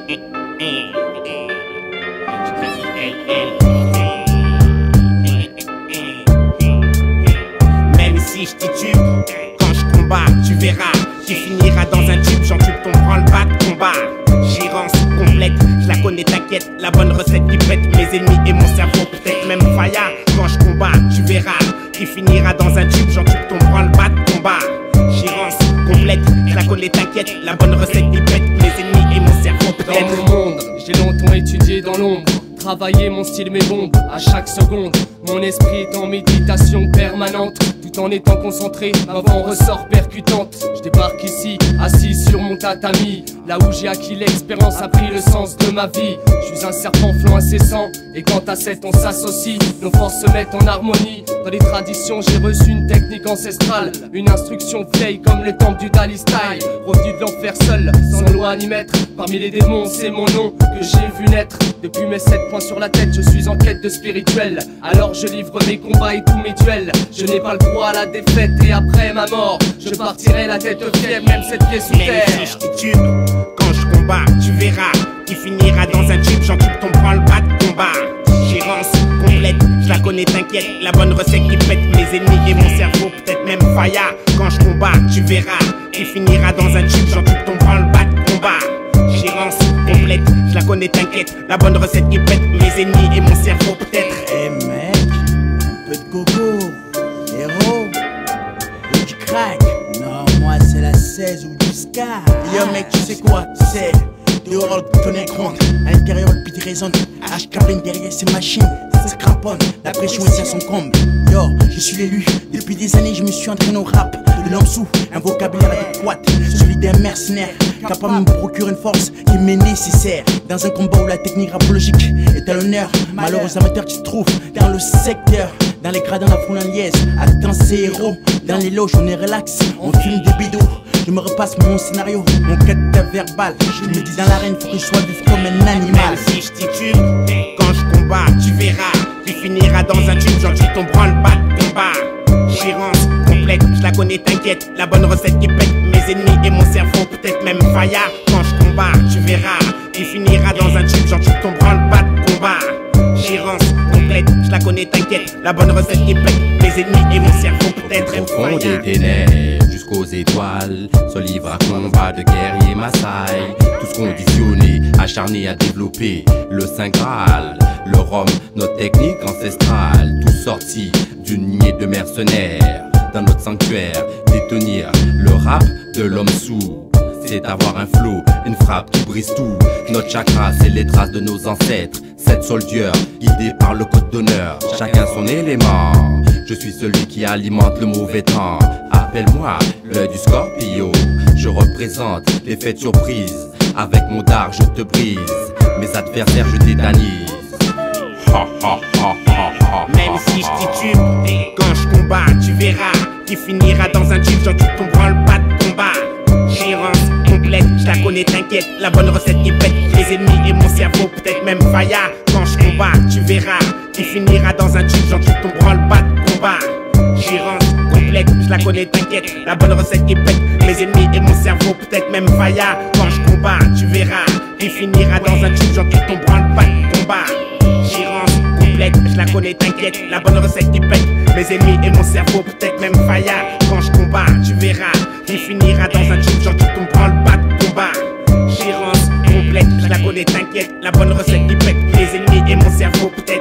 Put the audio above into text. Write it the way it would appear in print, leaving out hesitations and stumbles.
Même si je titube, quand je combats, tu verras, tu finiras dans un tube, j'entube ton branle-bas de combat. Gérance complète, je la connais, t'inquiète, la bonne recette qui pète mes ennemis et mon cerveau, peut-être même Faya. Quand je combats, tu verras, tu finiras dans un tube, j'entube ton branle-bas de combat. Gérance complète, je la connais, t'inquiète, la bonne recette qui pète mes ennemis et mon cerveau, peut-être. Dans mon monde, j'ai longtemps étudié dans l'ombre, travaillé mon style, mes bombes à chaque seconde. Mon esprit est en méditation permanente, tout en étant concentré, ma voix en ressort percutante. Je débarque ici, assis sur mon tatami, là où j'ai acquis l'expérience, appris le sens de ma vie. Je suis un serpent flanc incessant, et quant à cette on s'associe, nos forces se mettent en harmonie. Dans les traditions j'ai reçu une technique ancestrale, une instruction vieille comme le temple du Dali Style. Revenu de l'enfer seul, sans loi ni maître, parmi les démons c'est mon nom que j'ai vu naître. Depuis mes 7 points sur la tête, je suis en quête de spirituel. Alors je livre mes combats et tous mes duels. Je n'ai pas le droit à la défaite et après ma mort, je partirai la tête fière, même cette pièce sous terre. Même si je titube, quand je combats, tu verras, tu finiras dans un tube, j'entube ton branle-bas de combat. Gérance complète, je la connais, t'inquiète, la bonne recette qui pète mes ennemis et mon cerveau, peut-être même Faya. Quand je combats, tu verras, tu finiras dans un tube, j'entube ton branle-bas de combat. Gérance complète, je la connais, t'inquiète, la bonne recette qui pète mes ennemis et mon cerveau, peut-être. Hey mec, un peu de coco, héros, ou du crack. Non, moi c'est la 16 ou du ska. Yo mec, tu sais quoi, c'est dehors le tonnerre gronde, à l'intérieur le pit résonne, HK derrière ces machines, ça cramponne, la pression est à son comble. Yo, je suis l'élu, depuis des années je me suis entraîné au rap. De l'homme sous, un vocabulaire adéquat, celui d'un mercenaire, capable de me procurer une force qui m'est nécessaire. Dans un combat où la technique rapologique est à l'honneur, malheureux amateurs qui se trouvent dans le secteur. Dans les gradins, la foule en liesse, attends ces héros. Dans les loges, on est relax, on filme des bidons. Je me repasse mon scénario, mon quête verbal. Je me dis dans l'arène, faut que je sois vif comme un animal. Même si je titube, quand je combats, tu verras, tu finiras dans un tube, j'entube ton branle-bas de combat. Gérance complète, je la connais, t'inquiète, la bonne recette qui pète mes ennemis et mon cerveau, peut-être même Faya. Quand je combats, tu verras, tu finiras dans un tube, j'entube ton branle-bas de combat. Gérance complète, je la connais, t'inquiète, la bonne recette qui pète mes ennemis et mon cerveau, peut-être même Au fond Faya. des ténèbres jusqu'aux étoiles, se livre à combat de guerriers Maasai. Tous conditionnés, acharnés à développer le Saint Graal, le rhum, notre technique ancestrale. Tous sortis d'une lignée de mercenaires, dans notre sanctuaire, détenir le rap de l'homme sourd. C'est avoir un flow, une frappe qui brise tout. Notre chakra, c'est les traces de nos ancêtres. 7 soldats, guidés par le code d'honneur. Chacun son élément. Je suis celui qui alimente le mauvais temps. Appelle-moi l'œil du Scorpio. Je représente l'effet de surprise. Avec mon dard, je te brise. Mes adversaires, je tétanise. Même si je titube, quand je combats, tu verras, tu finiras dans un tube, j'entube ton branle-bas de combat. Gérance complète, je la connais, t'inquiète, la bonne recette qui pète les ennemis et mon cerveau, peut-être même Faya. Quand je combats, tu verras, tu finiras dans un tube, j'entube ton branle-bas de combat. Gérance complète, je la connais, t'inquiète, la bonne recette qui pète mes ennemis et mon cerveau, peut-être même Faya. Quand je combats, tu verras, tu finiras dans un tube, j'entube ton branle-bas de combat. Gérance complète, je la connais, t'inquiète, la bonne recette qui pète mes ennemis et mon cerveau, peut-être même Faya. Quand je combats, tu verras, tu finiras dans un tube, j'entube ton branle-bas de combat. Gérance complète, je la connais, t'inquiète, la bonne recette qui pète mes ennemis et mon cerveau, peut-être